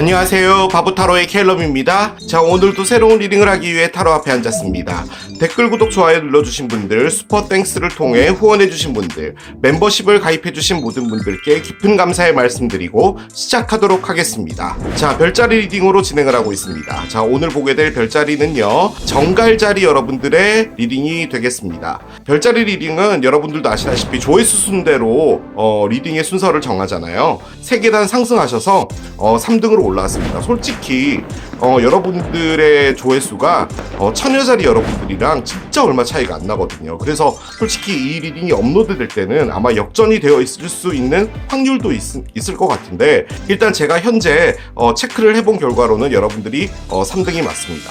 안녕하세요, 바보타로의 켈럼입니다. 자, 오늘도 새로운 리딩을 하기 위해 타로 앞에 앉았습니다. 댓글, 구독, 좋아요 눌러주신 분들, 슈퍼 땡스를 통해 후원해주신 분들, 멤버십을 가입해주신 모든 분들께 깊은 감사의 말씀드리고 시작하도록 하겠습니다. 자, 별자리 리딩으로 진행을 하고 있습니다. 자, 오늘 보게 될 별자리는요, 정갈자리 여러분들의 리딩이 되겠습니다. 별자리 리딩은 여러분들도 아시다시피 조회수 순대로 리딩의 순서를 정하잖아요. 3계단 상승하셔서 3등으로 올라왔습니다. 솔직히 여러분들의 조회수가 1000여자리 여러분들이랑 진짜 얼마 차이가 안 나거든요. 그래서 솔직히 이 리딩이 업로드 될 때는 아마 역전이 되어 있을 수 있는 확률도 있을 것 같은데, 일단 제가 현재 체크를 해본 결과로는 여러분들이 3등이 맞습니다.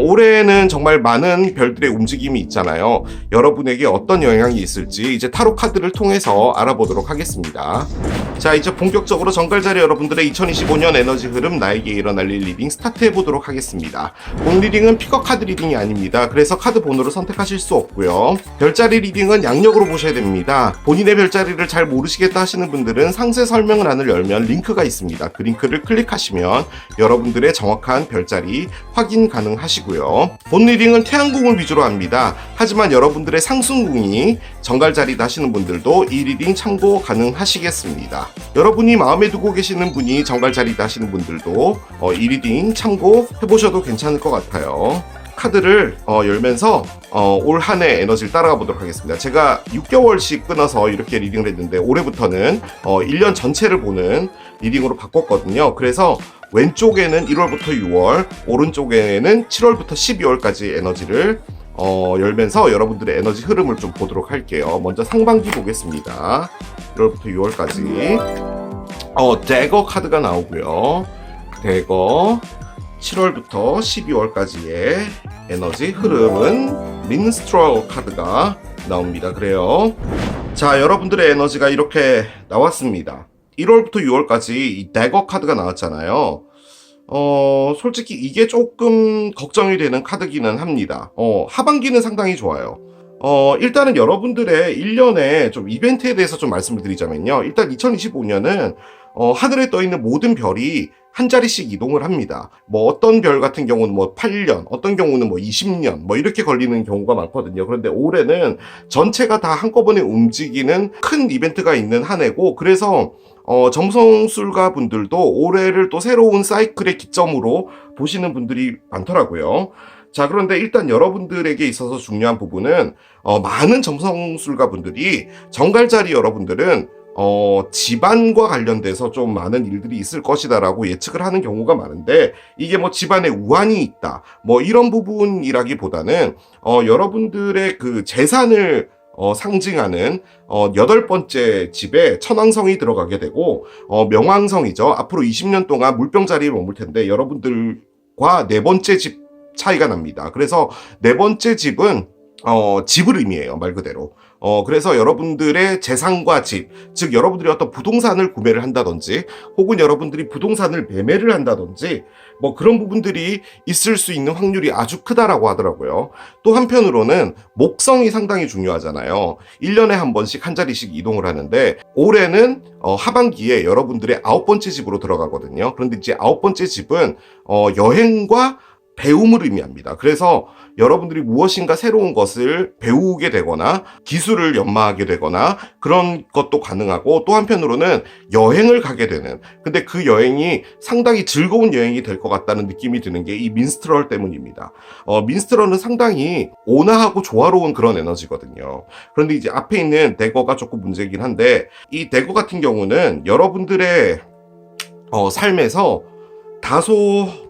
올해는 정말 많은 별들의 움직임이 있잖아요. 여러분에게 어떤 영향이 있을지 이제 타로 카드를 통해서 알아보도록 하겠습니다. 자, 이제 본격적으로 정갈자리 여러분들의 2025년 에너지 흐름, 나에게 일어날 일 리딩 스타트 해보도록 하겠습니다. 본 리딩은 픽업 카드 리딩이 아닙니다. 그래서 카드 번호를 선택하실 수 없고요. 별자리 리딩은 양력으로 보셔야 됩니다. 본인의 별자리를 잘 모르시겠다 하시는 분들은 상세 설명란을 열면 링크가 있습니다. 그 링크를 클릭하시면 여러분들의 정확한 별자리 확인 가능하시고요. 본 리딩은 태양궁을 위주로 합니다. 하지만 여러분들의 상승궁이 정갈자리다 하시는 분들도 이 리딩 참고 가능하시겠습니다. 여러분이 마음에 두고 계시는 분이 정갈자리다 하시는 분들도 이 리딩 참고해보셔도 괜찮을 것 같아요. 카드를 열면서 올 한 해 에너지를 따라가 보도록 하겠습니다. 제가 6개월씩 끊어서 이렇게 리딩을 했는데 올해부터는 1년 전체를 보는 리딩으로 바꿨거든요. 그래서 왼쪽에는 1월부터 6월, 오른쪽에는 7월부터 12월까지 에너지를 열면서 여러분들의 에너지 흐름을 좀 보도록 할게요. 먼저 상반기 보겠습니다. 1월부터 6월까지 대거 카드가 나오고요. 대거 7월부터 12월까지의 에너지 흐름은 민스트럴 카드가 나옵니다. 그래요. 자, 여러분들의 에너지가 이렇게 나왔습니다. 1월부터 6월까지 이 대거 카드가 나왔잖아요. 솔직히 이게 조금 걱정이 되는 카드기는 합니다. 하반기는 상당히 좋아요. 일단은 여러분들의 1년에 좀 이벤트에 대해서 좀 말씀을 드리자면요. 일단 2025년은 하늘에 떠 있는 모든 별이 한 자리씩 이동을 합니다. 뭐 어떤 별 같은 경우는 뭐 8년, 어떤 경우는 뭐 20년, 뭐 이렇게 걸리는 경우가 많거든요. 그런데 올해는 전체가 다 한꺼번에 움직이는 큰 이벤트가 있는 한 해고, 그래서 점성술가 분들도 올해를 또 새로운 사이클의 기점으로 보시는 분들이 많더라고요. 자, 그런데 일단 여러분들에게 있어서 중요한 부분은 많은 점성술가 분들이 정갈자리 여러분들은 집안과 관련돼서 좀 많은 일들이 있을 것이다라고 예측을 하는 경우가 많은데, 이게 뭐 집안에 우환이 있다, 뭐 이런 부분이라기보다는 여러분들의 그 재산을 상징하는 8번째 집에 천왕성이 들어가게 되고, 명왕성이죠. 앞으로 20년 동안 물병 자리에 머물 텐데 여러분들과 4번째 집 차이가 납니다. 그래서 4번째 집은 집을 의미해요, 말 그대로. 그래서 여러분들의 재산과 집, 즉 여러분들이 어떤 부동산을 구매를 한다든지, 혹은 여러분들이 부동산을 매매를 한다든지, 뭐 그런 부분들이 있을 수 있는 확률이 아주 크다라고 하더라고요. 또 한편으로는 목성이 상당히 중요하잖아요. 1년에 한 번씩 한 자리씩 이동을 하는데, 올해는 하반기에 여러분들의 9번째 집으로 들어가거든요. 그런데 이제 9번째 집은 여행과 배움을 의미합니다. 그래서 여러분들이 무엇인가 새로운 것을 배우게 되거나 기술을 연마하게 되거나 그런 것도 가능하고, 또 한편으로는 여행을 가게 되는, 근데 그 여행이 상당히 즐거운 여행이 될 것 같다는 느낌이 드는 게 이 민스트럴 때문입니다. 민스트럴은 상당히 온화하고 조화로운 그런 에너지거든요. 그런데 이제 앞에 있는 대거가 조금 문제긴 한데, 이 대거 같은 경우는 여러분들의 삶에서 다소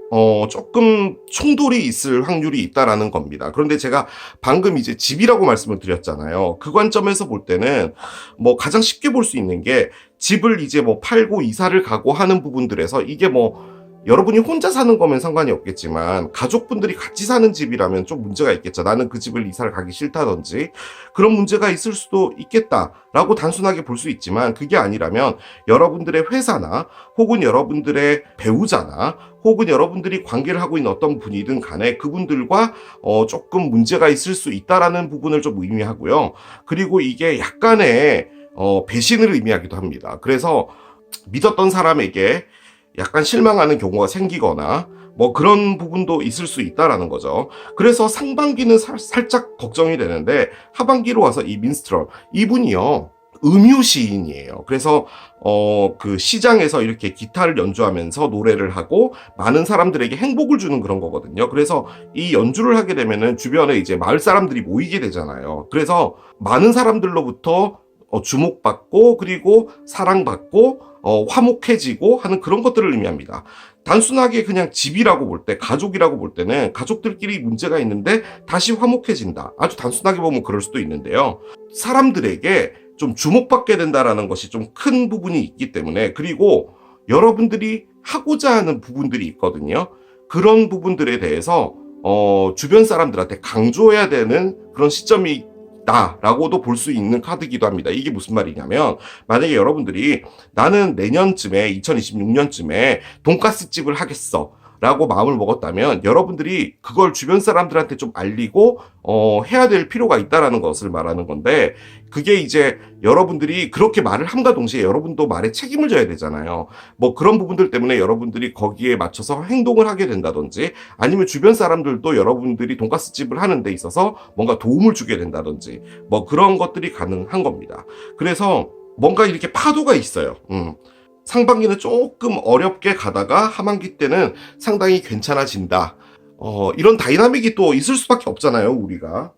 조금 충돌이 있을 확률이 있다라는 겁니다. 그런데 제가 방금 이제 집이라고 말씀을 드렸잖아요. 그 관점에서 볼 때는 뭐 가장 쉽게 볼 수 있는 게, 집을 이제 뭐 팔고 이사를 가고 하는 부분들에서 이게 뭐 여러분이 혼자 사는 거면 상관이 없겠지만 가족분들이 같이 사는 집이라면 좀 문제가 있겠죠. 나는 그 집을 이사를 가기 싫다든지 그런 문제가 있을 수도 있겠다라고 단순하게 볼 수 있지만, 그게 아니라면 여러분들의 회사나 혹은 여러분들의 배우자나 혹은 여러분들이 관계를 하고 있는 어떤 분이든 간에 그분들과 조금 문제가 있을 수 있다라는 부분을 좀 의미하고요. 그리고 이게 약간의 배신을 의미하기도 합니다. 그래서 믿었던 사람에게 약간 실망하는 경우가 생기거나 뭐 그런 부분도 있을 수 있다라는 거죠. 그래서 상반기는 살짝 걱정이 되는데 하반기로 와서 이 민스트럴 이분이요 음유 시인이에요. 그래서 그 시장에서 이렇게 기타를 연주하면서 노래를 하고 많은 사람들에게 행복을 주는 그런 거거든요. 그래서 이 연주를 하게 되면은 주변에 이제 마을 사람들이 모이게 되잖아요. 그래서 많은 사람들로부터 주목받고 그리고 사랑받고 화목해지고 하는 그런 것들을 의미합니다. 단순하게 그냥 집이라고 볼 때, 가족이라고 볼 때는 가족들끼리 문제가 있는데 다시 화목해진다. 아주 단순하게 보면 그럴 수도 있는데요. 사람들에게 좀 주목받게 된다라는 것이 좀 큰 부분이 있기 때문에, 그리고 여러분들이 하고자 하는 부분들이 있거든요. 그런 부분들에 대해서 주변 사람들한테 강조해야 되는 그런 시점이 라고도 볼 수 있는 카드이기도 합니다. 이게 무슨 말이냐면, 만약에 여러분들이 나는 내년쯤에 2026년쯤에 돈가스 집을 하겠어 라고 마음을 먹었다면 여러분들이 그걸 주변 사람들한테 좀 알리고 해야 될 필요가 있다라는 것을 말하는 건데, 그게 이제 여러분들이 그렇게 말을 함과 동시에 여러분도 말에 책임을 져야 되잖아요. 뭐 그런 부분들 때문에 여러분들이 거기에 맞춰서 행동을 하게 된다든지, 아니면 주변 사람들도 여러분들이 돈가스 집을 하는 데 있어서 뭔가 도움을 주게 된다든지, 뭐 그런 것들이 가능한 겁니다. 그래서 뭔가 이렇게 파도가 있어요. 상반기는 조금 어렵게 가다가 하반기 때는 상당히 괜찮아진다. 이런 다이나믹이 또 있을 수밖에 없잖아요, 우리가.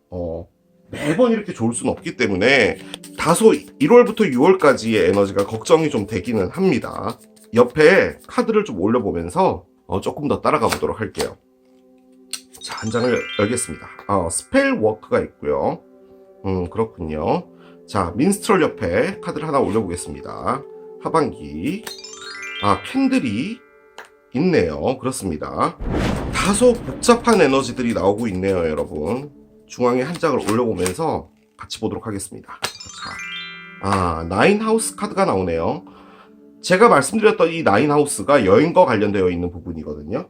매번 이렇게 좋을 수는 없기 때문에 다소 1월부터 6월까지의 에너지가 걱정이 좀 되기는 합니다. 옆에 카드를 좀 올려보면서 조금 더 따라가 보도록 할게요. 자, 한 장을 열겠습니다. 스펠 워크가 있고요. 그렇군요. 자, 민스트럴 옆에 카드를 하나 올려보겠습니다. 하반기. 캔들이 있네요. 그렇습니다. 다소 복잡한 에너지들이 나오고 있네요, 여러분. 중앙에 한 장을 올려보면서 같이 보도록 하겠습니다. 자, 나인하우스 카드가 나오네요. 제가 말씀드렸던 이 나인하우스가 여행과 관련되어 있는 부분이거든요.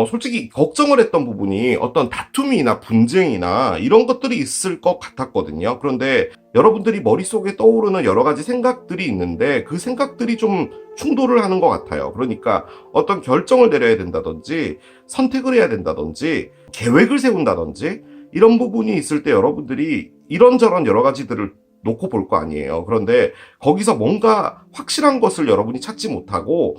솔직히 걱정을 했던 부분이 어떤 다툼이나 분쟁이나 이런 것들이 있을 것 같았거든요. 그런데 여러분들이 머릿속에 떠오르는 여러 가지 생각들이 있는데 그 생각들이 좀 충돌을 하는 것 같아요. 그러니까 어떤 결정을 내려야 된다든지 선택을 해야 된다든지 계획을 세운다든지 이런 부분이 있을 때 여러분들이 이런저런 여러 가지들을 놓고 볼 거 아니에요. 그런데 거기서 뭔가 확실한 것을 여러분이 찾지 못하고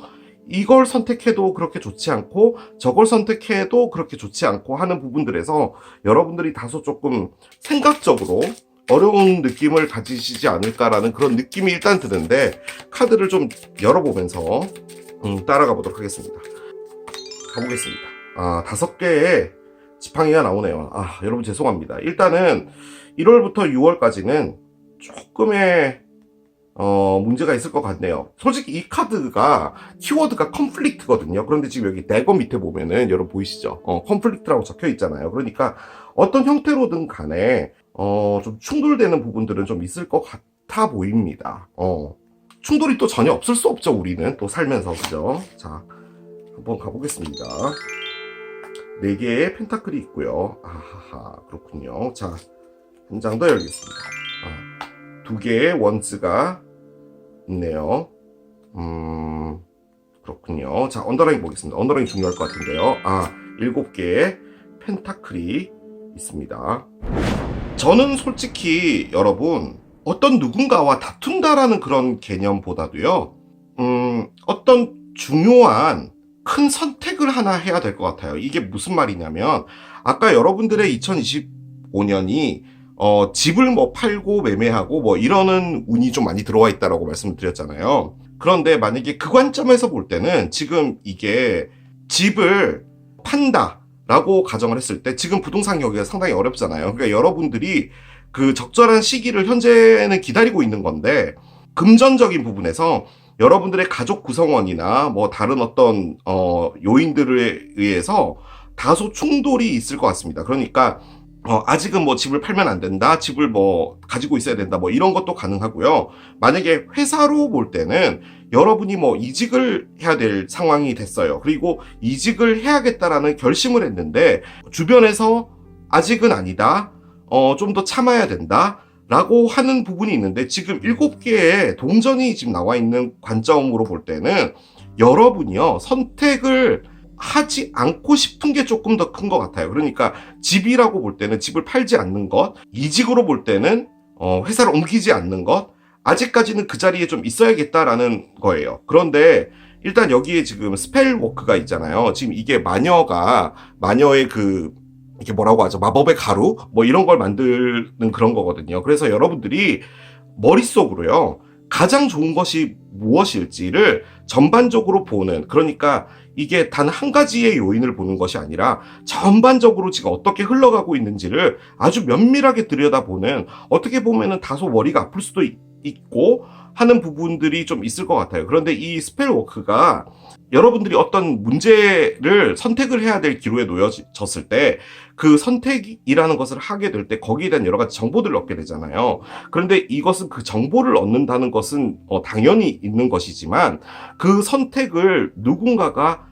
이걸 선택해도 그렇게 좋지 않고 저걸 선택해도 그렇게 좋지 않고 하는 부분들에서 여러분들이 다소 조금 생각적으로 어려운 느낌을 가지시지 않을까라는 그런 느낌이 일단 드는데, 카드를 좀 열어보면서 따라가 보도록 하겠습니다. 가보겠습니다. 5개의 지팡이가 나오네요. 여러분 죄송합니다. 일단은 1월부터 6월까지는 조금의 문제가 있을 것 같네요. 솔직히 이 카드가 키워드가 컨플릭트거든요. 그런데 지금 여기 대거 밑에 보면은 여러분 보이시죠? 컨플릭트라고 적혀 있잖아요. 그러니까 어떤 형태로든 간에 좀 충돌되는 부분들은 좀 있을 것 같아 보입니다. 충돌이 또 전혀 없을 수 없죠. 우리는 또 살면서, 그죠? 자, 한번 가보겠습니다. 4개의 펜타클이 있고요. 그렇군요. 자, 한 장 더 열겠습니다. 2개의 원스가 있네요. 그렇군요. 자, 언더라인 보겠습니다. 언더라인 중요할 것 같은데요. 7개의 펜타클이 있습니다. 저는 솔직히 여러분, 어떤 누군가와 다툰다라는 그런 개념보다도요, 어떤 중요한 큰 선택을 하나 해야 될 것 같아요. 이게 무슨 말이냐면, 아까 여러분들의 2025년이 집을 뭐 팔고 매매하고 뭐 이러는 운이 좀 많이 들어와 있다라고 말씀을 드렸잖아요. 그런데 만약에 그 관점에서 볼 때는 지금 이게 집을 판다라고 가정을 했을 때 지금 부동산 경기가 상당히 어렵잖아요. 그러니까 여러분들이 그 적절한 시기를 현재는 기다리고 있는 건데, 금전적인 부분에서 여러분들의 가족 구성원이나 뭐 다른 어떤 요인들에 의해서 다소 충돌이 있을 것 같습니다. 그러니까 아직은 뭐 집을 팔면 안 된다, 집을 뭐 가지고 있어야 된다, 뭐 이런 것도 가능하고요. 만약에 회사로 볼 때는 여러분이 뭐 이직을 해야 될 상황이 됐어요. 그리고 이직을 해야겠다라는 결심을 했는데 주변에서 아직은 아니다, 좀 더 참아야 된다 라고 하는 부분이 있는데, 지금 7개의 동전이 지금 나와 있는 관점으로 볼 때는 여러분이요, 선택을 하지 않고 싶은 게 조금 더 큰 것 같아요. 그러니까 집이라고 볼 때는 집을 팔지 않는 것, 이직으로 볼 때는 회사를 옮기지 않는 것, 아직까지는 그 자리에 좀 있어야겠다라는 거예요. 그런데 일단 여기에 지금 스펠 워크가 있잖아요. 지금 이게 마녀의 이게 뭐라고 하죠? 마법의 가루? 뭐 이런 걸 만드는 그런 거거든요. 그래서 여러분들이 머릿속으로요, 가장 좋은 것이 무엇일지를 전반적으로 보는, 그러니까 이게 단 한 가지의 요인을 보는 것이 아니라 전반적으로 지금 어떻게 흘러가고 있는지를 아주 면밀하게 들여다보는, 어떻게 보면은 다소 머리가 아플 수도 있고 하는 부분들이 좀 있을 것 같아요. 그런데 이 스펠워크가 여러분들이 어떤 문제를 선택을 해야 될 기로에 놓여졌을 때 그 선택이라는 것을 하게 될 때 거기에 대한 여러 가지 정보들을 얻게 되잖아요. 그런데 이것은 그 정보를 얻는다는 것은 당연히 있는 것이지만 그 선택을 누군가가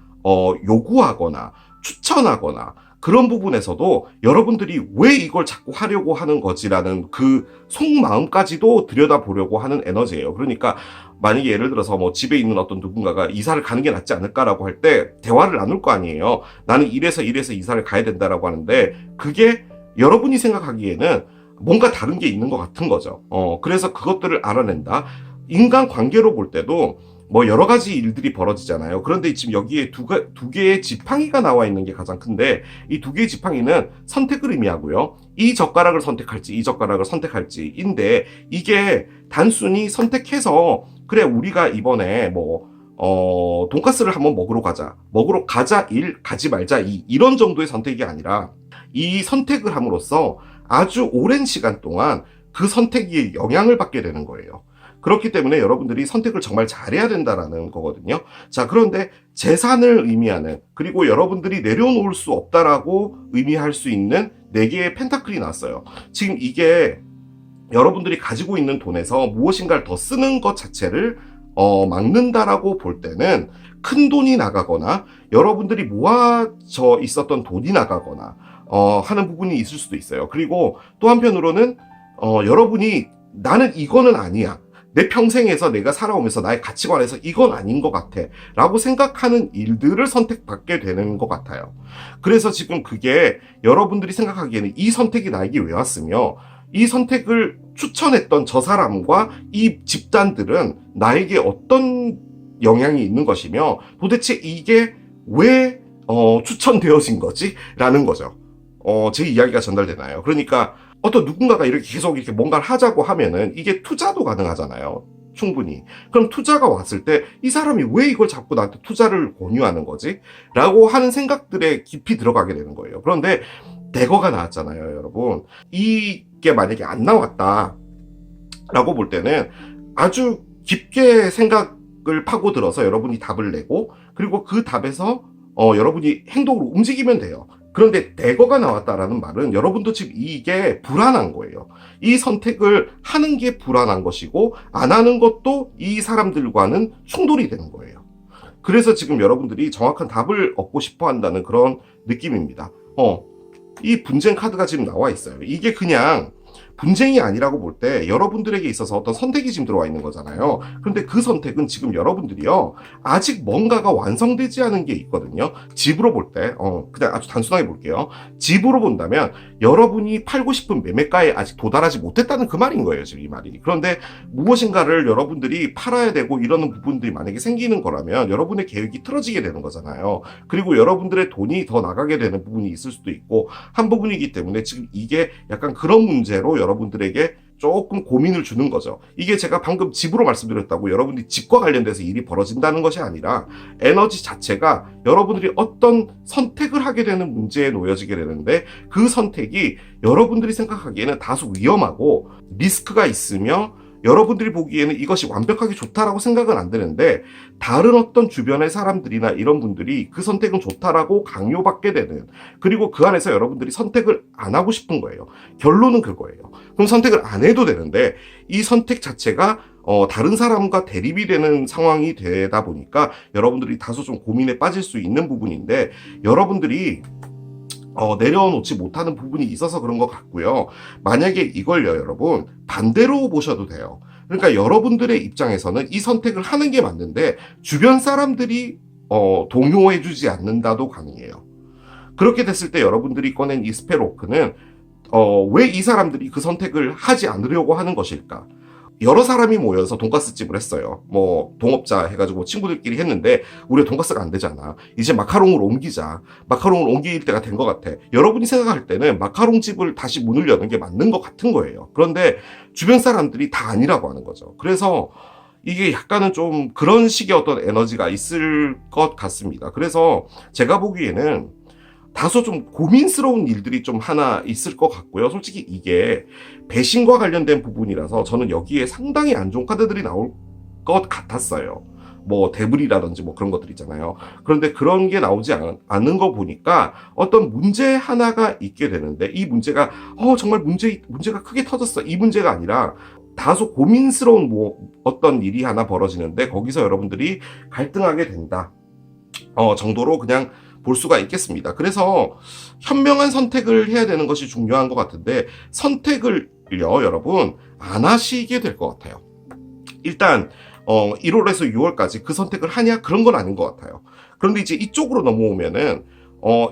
요구하거나 추천하거나 그런 부분에서도 여러분들이 왜 이걸 자꾸 하려고 하는 거지라는 그 속마음까지도 들여다보려고 하는 에너지예요. 그러니까 만약에 예를 들어서 뭐 집에 있는 어떤 누군가가 이사를 가는 게 낫지 않을까라고 할 때 대화를 나눌 거 아니에요. 나는 이래서 이사를 가야 된다라고 하는데 그게 여러분이 생각하기에는 뭔가 다른 게 있는 것 같은 거죠. 그래서 그것들을 알아낸다. 인간 관계로 볼 때도 뭐 여러 가지 일들이 벌어지잖아요. 그런데 지금 여기에 두 개의 지팡이가 나와 있는 게 가장 큰데 이 두 개의 지팡이는 선택을 의미하고요. 이 젓가락을 선택할지 이 젓가락을 선택할지인데 이게 단순히 선택해서 그래 우리가 이번에 돈가스를 한번 먹으러 가자 1, 가지 말자 2 이런 정도의 선택이 아니라 이 선택을 함으로써 아주 오랜 시간 동안 그 선택이 영향을 받게 되는 거예요. 그렇기 때문에 여러분들이 선택을 정말 잘해야 된다라는 거거든요. 자, 그런데 재산을 의미하는, 그리고 여러분들이 내려놓을 수 없다라고 의미할 수 있는 4개의 펜타클이 나왔어요. 지금 이게 여러분들이 가지고 있는 돈에서 무엇인가를 더 쓰는 것 자체를 막는다라고 볼 때는 큰 돈이 나가거나 여러분들이 모아져 있었던 돈이 나가거나 하는 부분이 있을 수도 있어요. 그리고 또 한편으로는 여러분이 나는 이거는 아니야, 내 평생에서 내가 살아오면서 나의 가치관에서 이건 아닌 것 같아 라고 생각하는 일들을 선택받게 되는 것 같아요. 그래서 지금 그게 여러분들이 생각하기에는 이 선택이 나에게 왜 왔으며 이 선택을 추천했던 저 사람과 이 집단들은 나에게 어떤 영향이 있는 것이며 도대체 이게 왜 추천되어진 거지? 라는 거죠. 제 이야기가 전달되나요? 그러니까 어떤 누군가가 이렇게 계속 이렇게 뭔가를 하자고 하면은 이게 투자도 가능하잖아요. 충분히. 그럼 투자가 왔을 때 이 사람이 왜 이걸 자꾸 나한테 투자를 권유하는 거지? 라고 하는 생각들에 깊이 들어가게 되는 거예요. 그런데 대거가 나왔잖아요, 여러분. 이게 만약에 안 나왔다 라고 볼 때는 아주 깊게 생각을 파고들어서 여러분이 답을 내고 그리고 그 답에서 여러분이 행동으로 움직이면 돼요. 그런데 대거가 나왔다라는 말은 여러분도 지금 이게 불안한 거예요. 이 선택을 하는 게 불안한 것이고 안 하는 것도 이 사람들과는 충돌이 되는 거예요. 그래서 지금 여러분들이 정확한 답을 얻고 싶어 한다는 그런 느낌입니다. 이 분쟁 카드가 지금 나와 있어요. 이게 그냥 분쟁이 아니라고 볼 때 여러분들에게 있어서 어떤 선택이 지금 들어와 있는 거잖아요. 그런데 그 선택은 지금 여러분들이요, 아직 뭔가가 완성되지 않은 게 있거든요. 집으로 볼 때, 그냥 아주 단순하게 볼게요. 집으로 본다면 여러분이 팔고 싶은 매매가에 아직 도달하지 못했다는 그 말인 거예요, 지금 이 말이. 그런데 무엇인가를 여러분들이 팔아야 되고 이러는 부분들이 만약에 생기는 거라면 여러분의 계획이 틀어지게 되는 거잖아요. 그리고 여러분들의 돈이 더 나가게 되는 부분이 있을 수도 있고 한 부분이기 때문에 지금 이게 약간 그런 문제로 여러분들에게 조금 고민을 주는 거죠. 이게 제가 방금 집으로 말씀드렸다고 여러분들이 집과 관련돼서 일이 벌어진다는 것이 아니라 에너지 자체가 여러분들이 어떤 선택을 하게 되는 문제에 놓여지게 되는데 그 선택이 여러분들이 생각하기에는 다소 위험하고 리스크가 있으며 여러분들이 보기에는 이것이 완벽하게 좋다라고 생각은 안 되는데 다른 어떤 주변의 사람들이나 이런 분들이 그 선택은 좋다라고 강요받게 되는, 그리고 그 안에서 여러분들이 선택을 안 하고 싶은 거예요. 결론은 그거예요. 그럼 선택을 안 해도 되는데 이 선택 자체가 다른 사람과 대립이 되는 상황이 되다 보니까 여러분들이 다소 좀 고민에 빠질 수 있는 부분인데 여러분들이 내려놓지 못하는 부분이 있어서 그런 것 같고요. 만약에 이걸요, 여러분, 반대로 보셔도 돼요. 그러니까 여러분들의 입장에서는 이 선택을 하는 게 맞는데 주변 사람들이 동요해주지 않는다도 가능해요. 그렇게 됐을 때 여러분들이 꺼낸 이 스펠워크는 왜 이 사람들이 그 선택을 하지 않으려고 하는 것일까? 여러 사람이 모여서 돈가스집을 했어요. 뭐 동업자 해가지고 친구들끼리 했는데 우리 돈가스가 안 되잖아. 이제 마카롱으로 옮기자. 마카롱을 옮길 때가 된 것 같아. 여러분이 생각할 때는 마카롱집을 다시 문을 여는 게 맞는 것 같은 거예요. 그런데 주변 사람들이 다 아니라고 하는 거죠. 그래서 이게 약간은 좀 그런 식의 어떤 에너지가 있을 것 같습니다. 그래서 제가 보기에는 다소 좀 고민스러운 일들이 좀 하나 있을 것 같고요. 솔직히 이게 배신과 관련된 부분이라서 저는 여기에 상당히 안 좋은 카드들이 나올 것 같았어요. 뭐 데블이라든지 뭐 그런 것들 있잖아요. 그런데 그런 게 나오지 않은 거 보니까 어떤 문제 하나가 있게 되는데 이 문제가 정말 문제가 크게 터졌어. 이 문제가 아니라 다소 고민스러운 뭐 어떤 일이 하나 벌어지는데 거기서 여러분들이 갈등하게 된다. 정도로 그냥 볼 수가 있겠습니다. 그래서 현명한 선택을 해야 되는 것이 중요한 것 같은데 선택을요 여러분 안 하시게 될 것 같아요. 일단 1월에서 6월까지 그 선택을 하냐 그런 건 아닌 것 같아요. 그런데 이제 이쪽으로 넘어오면은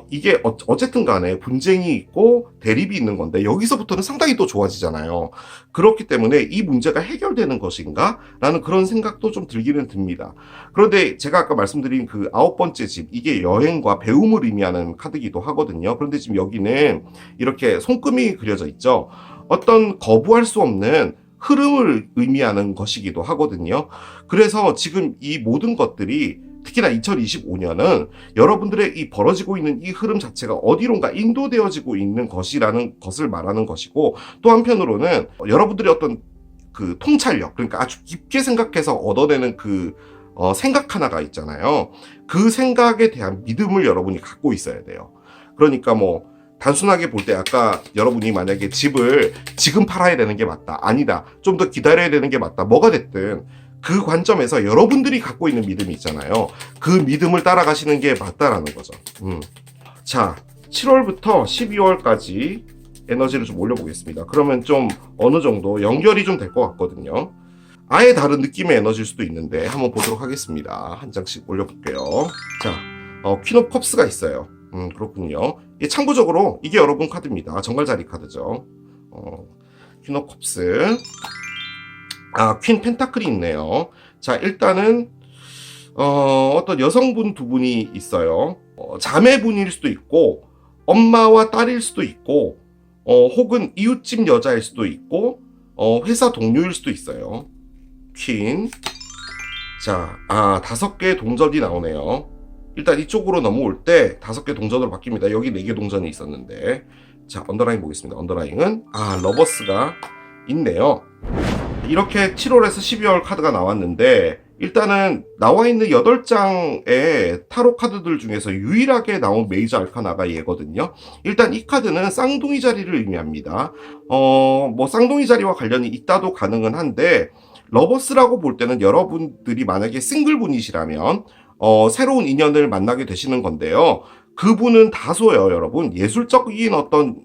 이게 어쨌든 간에 분쟁이 있고 대립이 있는 건데 여기서부터는 상당히 또 좋아지잖아요. 그렇기 때문에 이 문제가 해결되는 것인가? 라는 그런 생각도 좀 들기는 듭니다. 그런데 제가 아까 말씀드린 그 9번째 집, 이게 여행과 배움을 의미하는 카드기도 하거든요. 그런데 지금 여기는 이렇게 손금이 그려져 있죠. 어떤 거부할 수 없는 흐름을 의미하는 것이기도 하거든요. 그래서 지금 이 모든 것들이 특히나 2025년은 여러분들의 이 벌어지고 있는 이 흐름 자체가 어디론가 인도되어지고 있는 것이라는 것을 말하는 것이고 또 한편으로는 여러분들의 어떤 그 통찰력, 그러니까 아주 깊게 생각해서 얻어내는 그 생각 하나가 있잖아요. 그 생각에 대한 믿음을 여러분이 갖고 있어야 돼요. 그러니까 뭐 단순하게 볼 때 아까 여러분이 만약에 집을 지금 팔아야 되는 게 맞다, 아니다, 좀 더 기다려야 되는 게 맞다, 뭐가 됐든 그 관점에서 여러분들이 갖고 있는 믿음이 있잖아요. 그 믿음을 따라가시는 게 맞다라는 거죠. 자, 7월부터 12월까지 에너지를 좀 올려보겠습니다. 그러면 좀 어느 정도 연결이 좀 될 것 같거든요. 아예 다른 느낌의 에너지일 수도 있는데 한번 보도록 하겠습니다. 한 장씩 올려볼게요. 자, 퀸 오브 컵스가 있어요. 그렇군요. 참고적으로 이게 여러분 카드입니다. 정갈자리 카드죠. 퀸 오브 컵스. 퀸 펜타클이 있네요. 자, 일단은 어떤 여성분 두 분이 있어요. 자매분일 수도 있고 엄마와 딸일 수도 있고 혹은 이웃집 여자일 수도 있고 회사 동료일 수도 있어요. 퀸. 자, 5개의 동전이 나오네요. 일단 이쪽으로 넘어올 때 5개 동전으로 바뀝니다. 여기 4개 동전이 있었는데. 자, 언더라인 보겠습니다. 언더라인은 러버스가 있네요. 이렇게 7월에서 12월 카드가 나왔는데 일단은 나와 있는 8장의 타로 카드들 중에서 유일하게 나온 메이저 알카나가 얘거든요. 일단 이 카드는 쌍둥이 자리를 의미합니다. 뭐 쌍둥이 자리와 관련이 있다도 가능은 한데 러버스라고 볼 때는 여러분들이 만약에 싱글분이시라면 새로운 인연을 만나게 되시는 건데요. 그분은 다소요, 여러분. 예술적인 어떤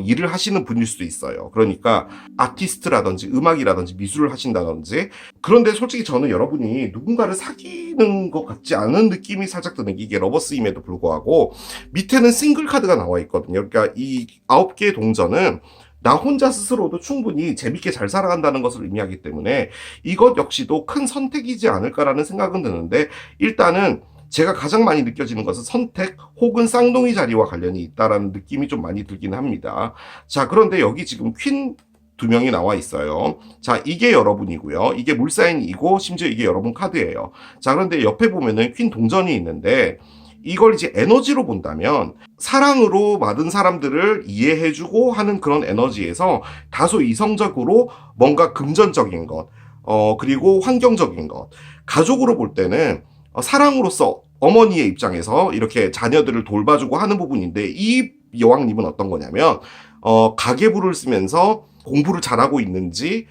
일을 하시는 분일 수도 있어요. 그러니까 아티스트라든지 음악이라든지 미술을 하신다든지. 그런데 솔직히 저는 여러분이 누군가를 사귀는 것 같지 않은 느낌이 살짝 드는 게 이게 러버스임에도 불구하고 밑에는 싱글 카드가 나와 있거든요. 그러니까 이 9개의 동전은 나 혼자 스스로도 충분히 재밌게 잘 살아간다는 것을 의미하기 때문에 이것 역시도 큰 선택이지 않을까라는 생각은 드는데 일단은 제가 가장 많이 느껴지는 것은 선택 혹은 쌍둥이 자리와 관련이 있다라는 느낌이 좀 많이 들긴 합니다. 자, 그런데 여기 지금 퀸 2명이 나와 있어요. 자, 이게 여러분이고요. 이게 물사인이고 심지어 이게 여러분 카드예요. 자, 그런데 옆에 보면은 퀸 동전이 있는데 이걸 이제 에너지로 본다면 사랑으로 많은 사람들을 이해해주고 하는 그런 에너지에서 다소 이성적으로 뭔가 금전적인 것, 그리고 환경적인 것, 가족으로 볼 때는 사랑으로서 어머니의 입장에서 이렇게 자녀들을 돌봐주고 하는 부분인데 이 여왕님은 어떤 거냐면 가계부를 쓰면서 공부를 잘하고 있는지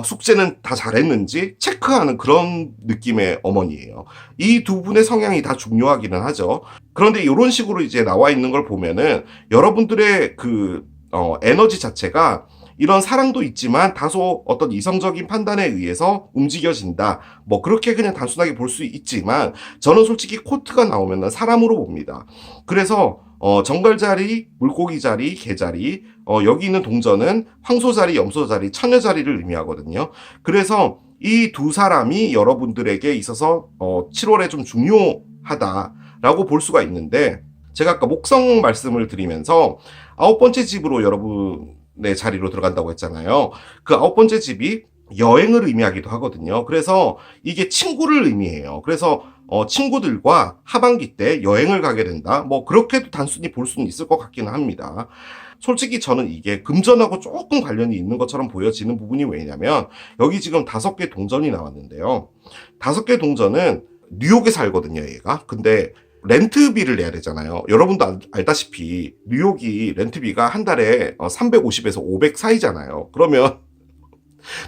숙제는 다 잘했는지 체크하는 그런 느낌의 어머니예요. 이 두 분의 성향이 다 중요하기는 하죠. 그런데 이런 식으로 이제 나와 있는 걸 보면은 여러분들의 그 에너지 자체가 이런 사랑도 있지만 다소 어떤 이성적인 판단에 의해서 움직여진다. 뭐 그렇게 그냥 단순하게 볼 수 있지만 저는 솔직히 코트가 나오면 사람으로 봅니다. 그래서 정갈자리, 물고기자리, 개자리, 여기 있는 동전은 황소자리, 염소자리, 처녀자리를 의미하거든요. 그래서 이 두 사람이 여러분들에게 있어서 7월에 좀 중요하다라고 볼 수가 있는데, 제가 아까 목성 말씀을 드리면서 9번째 집으로 여러분의 자리로 들어간다고 했잖아요. 그 9번째 집이 여행을 의미하기도 하거든요. 그래서 이게 친구를 의미해요. 그래서 친구들과 하반기 때 여행을 가게 된다. 뭐 그렇게도 단순히 볼 수는 있을 것 같기는 합니다. 솔직히 저는 이게 금전하고 조금 관련이 있는 것처럼 보여지는 부분이 왜냐면 여기 지금 5개 동전이 나왔는데요. 5개 동전은 뉴욕에 살거든요, 얘가. 근데 렌트비를 내야 되잖아요. 여러분도 알다시피 뉴욕이 렌트비가 한 달에 350에서 500 사이잖아요. 그러면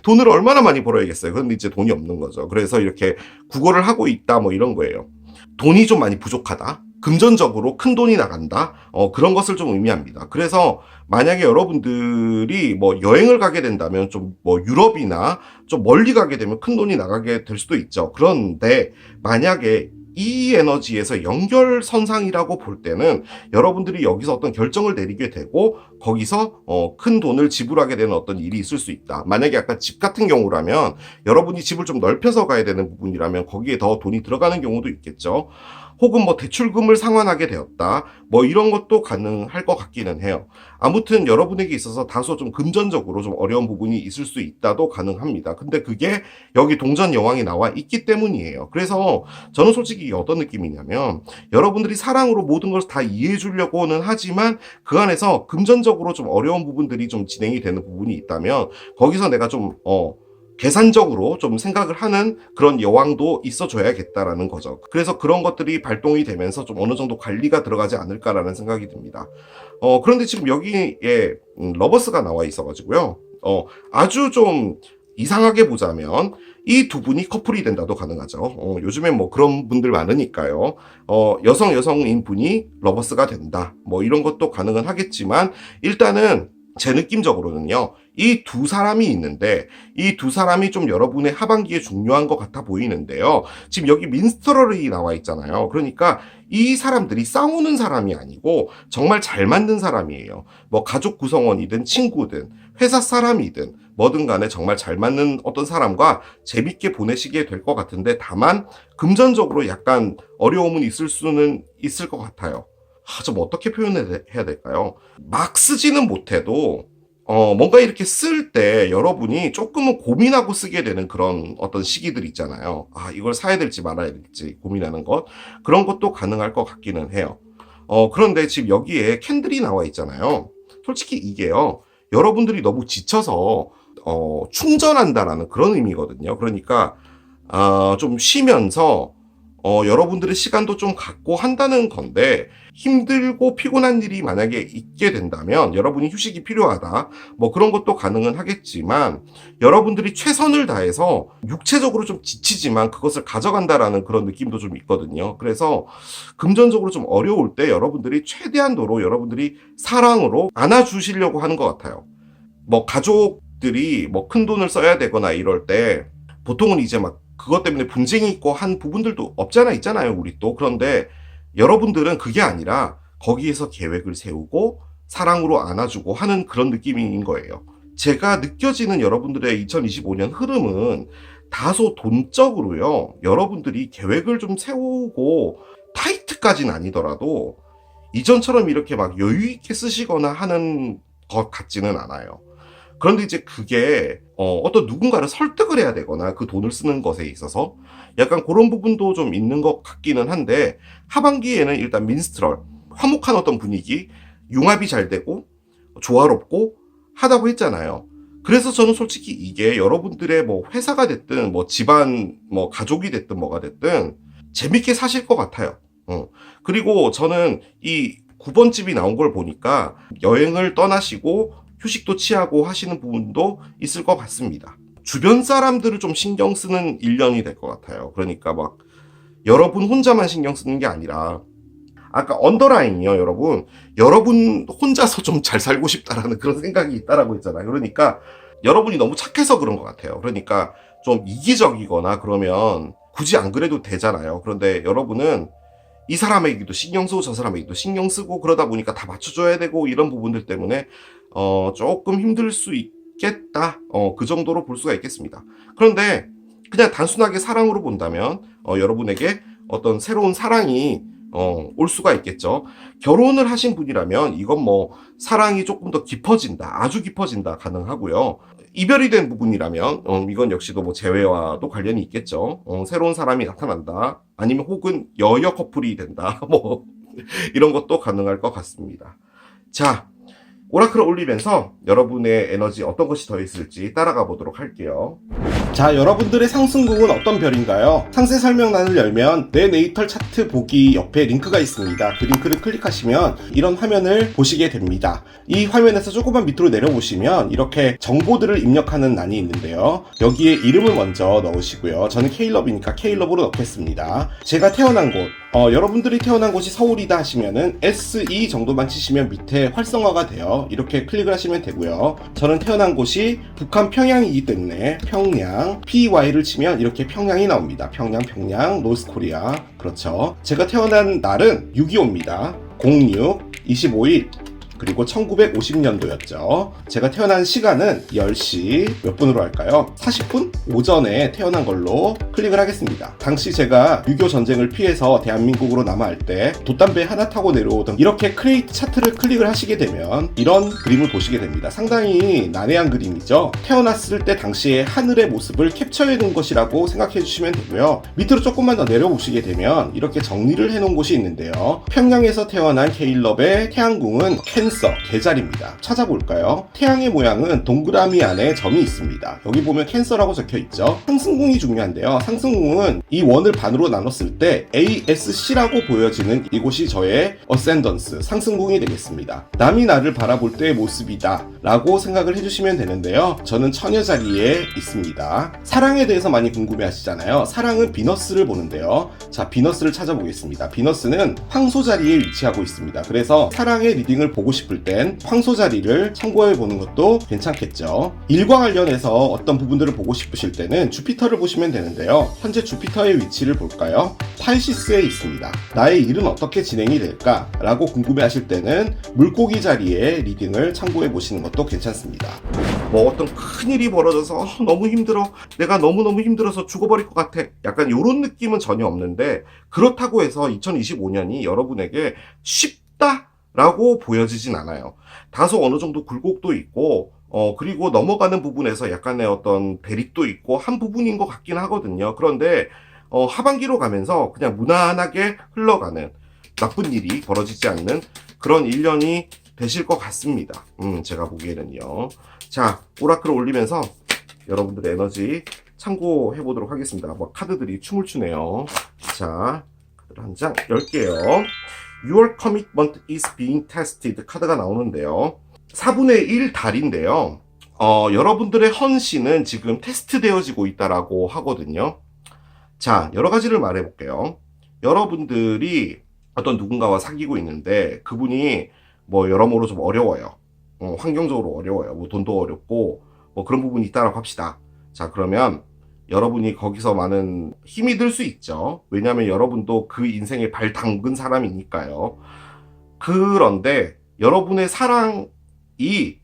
돈을 얼마나 많이 벌어야겠어요. 그런데 이제 돈이 없는 거죠. 그래서 이렇게 구걸을 하고 있다 뭐 이런 거예요. 돈이 좀 많이 부족하다. 금전적으로 큰 돈이 나간다. 그런 것을 좀 의미합니다. 그래서 만약에 여러분들이 뭐 여행을 가게 된다면 좀 뭐 유럽이나 좀 멀리 가게 되면 큰 돈이 나가게 될 수도 있죠. 그런데 만약에 이 에너지에서 연결선상이라고 볼 때는 여러분들이 여기서 어떤 결정을 내리게 되고 거기서 큰 돈을 지불하게 되는 어떤 일이 있을 수 있다. 만약에 아까 집 같은 경우라면 여러분이 집을 좀 넓혀서 가야 되는 부분이라면 거기에 더 돈이 들어가는 경우도 있겠죠. 혹은 뭐 대출금을 상환하게 되었다. 뭐 이런 것도 가능할 것 같기는 해요. 아무튼 여러분에게 있어서 다소 좀 금전적으로 좀 어려운 부분이 있을 수 있다도 가능합니다. 근데 그게 여기 동전 여왕이 나와 있기 때문이에요. 그래서 저는 솔직히 어떤 느낌이냐면 여러분들이 사랑으로 모든 걸 다 이해해 주려고는 하지만 그 안에서 금전적으로 좀 어려운 부분들이 좀 진행이 되는 부분이 있다면 거기서 내가 좀 계산적으로 좀 생각을 하는 그런 여왕도 있어줘야겠다라는 거죠. 그래서 그런 것들이 발동이 되면서 좀 어느 정도 관리가 들어가지 않을까라는 생각이 듭니다. 그런데 지금 여기에 러버스가 나와 있어가지고요. 아주 좀 이상하게 보자면 이 두 분이 커플이 된다도 가능하죠. 요즘에 뭐 그런 분들 많으니까요. 여성인 분이 러버스가 된다. 뭐 이런 것도 가능은 하겠지만 일단은 제 느낌적으로는요. 이 두 사람이 있는데 이 두 사람이 좀 여러분의 하반기에 중요한 것 같아 보이는데요. 지금 여기 민스터럴이 나와 있잖아요. 그러니까 이 사람들이 싸우는 사람이 아니고 정말 잘 맞는 사람이에요. 뭐 가족 구성원이든 친구든 회사 사람이든 뭐든 간에 정말 잘 맞는 어떤 사람과 재밌게 보내시게 될 것 같은데 다만 금전적으로 약간 어려움은 있을 수는 있을 것 같아요. 좀 어떻게 표현해야 될까요? 막 쓰지는 못해도 뭔가 이렇게 쓸 때 여러분이 조금은 고민하고 쓰게 되는 그런 어떤 시기들 있잖아요. 이걸 사야 될지 말아야 될지 고민하는 것. 그런 것도 가능할 것 같기는 해요. 그런데 지금 여기에 캔들이 나와 있잖아요. 솔직히 이게요. 여러분들이 너무 지쳐서 충전한다라는 그런 의미거든요. 그러니까 좀 쉬면서 여러분들의 시간도 좀 갖고 한다는 건데 힘들고 피곤한 일이 만약에 있게 된다면 여러분이 휴식이 필요하다. 뭐 그런 것도 가능은 하겠지만 여러분들이 최선을 다해서 육체적으로 좀 지치지만 그것을 가져간다라는 그런 느낌도 좀 있거든요. 그래서 금전적으로 좀 어려울 때 여러분들이 최대한도로 여러분들이 사랑으로 안아주시려고 하는 것 같아요. 뭐 가족들이 뭐 큰 돈을 써야 되거나 이럴 때 보통은 이제 막 그것 때문에 분쟁이 있고 한 부분들도 없잖아 있잖아요, 우리 또. 그런데 여러분들은 그게 아니라 거기에서 계획을 세우고 사랑으로 안아주고 하는 그런 느낌인 거예요. 제가 느껴지는 여러분들의 2025년 흐름은 다소 돈적으로요, 여러분들이 계획을 좀 세우고 타이트까지는 아니더라도 이전처럼 이렇게 막 여유 있게 쓰시거나 하는 것 같지는 않아요. 그런데 이제 그게 어떤 누군가를 설득을 해야 되거나 그 돈을 쓰는 것에 있어서 약간 그런 부분도 좀 있는 것 같기는 한데 하반기에는 일단 민스트럴, 화목한 어떤 분위기, 융합이 잘 되고 조화롭고 하다고 했잖아요. 그래서 저는 솔직히 이게 여러분들의 뭐 회사가 됐든 뭐 집안 뭐 가족이 됐든 뭐가 됐든 재밌게 사실 것 같아요. 그리고 저는 이 9번 집이 나온 걸 보니까 여행을 떠나시고 휴식도 취하고 하시는 부분도 있을 것 같습니다. 주변 사람들을 좀 신경 쓰는 1년이 될 것 같아요. 그러니까 막 여러분 혼자만 신경 쓰는 게 아니라 아까 언더라인이요, 여러분. 여러분 혼자서 좀 잘 살고 싶다라는 그런 생각이 있다라고 했잖아요. 그러니까 여러분이 너무 착해서 그런 것 같아요. 그러니까 좀 이기적이거나 그러면 굳이 안 그래도 되잖아요. 그런데 여러분은 이 사람에게도 신경 쓰고 저 사람에게도 신경 쓰고 그러다 보니까 다 맞춰줘야 되고 이런 부분들 때문에 조금 힘들 수 있겠다. 그 정도로 볼 수가 있겠습니다. 그런데 그냥 단순하게 사랑으로 본다면 여러분에게 어떤 새로운 사랑이 올 수가 있겠죠. 결혼을 하신 분이라면 이건 뭐 사랑이 조금 더 깊어진다, 아주 깊어진다 가능하고요. 이별이 된 부분이라면 이건 역시도 뭐 재회와도 관련이 있겠죠. 새로운 사람이 나타난다, 아니면 혹은 여여 커플이 된다, 뭐 이런 것도 가능할 것 같습니다. 자, 오라클을 올리면서 여러분의 에너지 어떤 것이 더 있을지 따라가 보도록 할게요. 자, 여러분들의 상승궁은 어떤 별인가요? 상세 설명란을 열면 내 네이털 차트 보기 옆에 링크가 있습니다. 그 링크를 클릭하시면 이런 화면을 보시게 됩니다. 이 화면에서 조금만 밑으로 내려보시면 이렇게 정보들을 입력하는欄이 있는데요. 여기에 이름을 먼저 넣으시고요. 저는 K럽이니까 K럽으로 넣겠습니다. 제가 태어난 곳, 여러분들이 태어난 곳이 서울이다 하시면은 SE 정도만 치시면 밑에 활성화가 돼요. 이렇게 클릭을 하시면 되고요. 저는 태어난 곳이 북한 평양이기 때문에 평양, PY를 치면 이렇게 평양이 나옵니다. 평양, 노스코리아. 그렇죠. 제가 태어난 날은 6.25입니다. 06, 25일. 그리고 1950년도였죠. 제가 태어난 시간은 10시 몇 분으로 할까요? 40분? 오전에 태어난 걸로 클릭을 하겠습니다. 당시 제가 6.25 전쟁을 피해서 대한민국으로 남아할 때 돛담배 하나 타고 내려오던 이렇게 크레이트 차트를 클릭을 하시게 되면 이런 그림을 보시게 됩니다. 상당히 난해한 그림이죠. 태어났을 때 당시의 하늘의 모습을 캡처해 놓은 것이라고 생각해 주시면 되고요. 밑으로 조금만 더 내려보시게 되면 이렇게 정리를 해 놓은 곳이 있는데요. 평양에서 태어난 케일럽의 태양궁은 개자리입니다. 찾아볼까요? 태양의 모양은 동그라미 안에 점이 있습니다. 여기 보면 캔서라고 적혀 있죠. 상승궁이 중요한데요. 상승궁은 이 원을 반으로 나눴을 때 ASC라고 보여지는 이곳이 저의 어센던스, 상승궁이 되겠습니다. 남이 나를 바라볼 때의 모습이다 라고 생각을 해주시면 되는데요. 저는 처녀 자리에 있습니다. 사랑에 대해서 많이 궁금해 하시잖아요. 사랑은 비너스를 보는데요. 자, 비너스를 찾아보겠습니다. 비너스는 황소 자리에 위치하고 있습니다. 그래서 사랑의 리딩을 보고 싶을 땐 황소 자리를 참고해 보는 것도 괜찮겠죠. 일과 관련해서 어떤 부분들을 보고 싶으실 때는 주피터를 보시면 되는데요. 현재 주피터의 위치를 볼까요? 팔시스에 있습니다. 나의 일은 어떻게 진행이 될까? 라고 궁금해 하실 때는 물고기 자리에 리딩을 참고해 보시는 것도 괜찮습니다. 뭐 어떤 큰일이 벌어져서 너무 힘들어, 내가 너무너무 힘들어서 죽어버릴 것 같아, 약간 이런 느낌은 전혀 없는데, 그렇다고 해서 2025년이 여러분에게 쉽다? 라고 보여지진 않아요. 다소 어느 정도 굴곡도 있고, 그리고 넘어가는 부분에서 약간의 어떤 대립도 있고 한 부분인 것 같긴 하거든요. 그런데 하반기로 가면서 그냥 무난하게 흘러가는, 나쁜 일이 벌어지지 않는 그런 1년이 되실 것 같습니다. 제가 보기에는요. 자, 오라클을 올리면서 여러분들의 에너지 참고해 보도록 하겠습니다. 뭐 카드들이 춤을 추네요. 자, 카드를 한 장 열게요. Your commitment is being tested 카드가 나오는데요. 4분의 1 달인데요. 여러분들의 헌신은 지금 테스트 되어지고 있다라고 하거든요. 자, 여러 가지를 말해 볼게요. 여러분들이 어떤 누군가와 사귀고 있는데 그분이 뭐 여러모로 좀 어려워요. 환경적으로 어려워요. 뭐 돈도 어렵고 뭐 그런 부분이 있다라고 합시다. 자, 그러면 여러분이 거기서 많은 힘이 들 수 있죠. 왜냐하면 여러분도 그 인생에 발 담근 사람이니까요. 그런데 여러분의 사랑이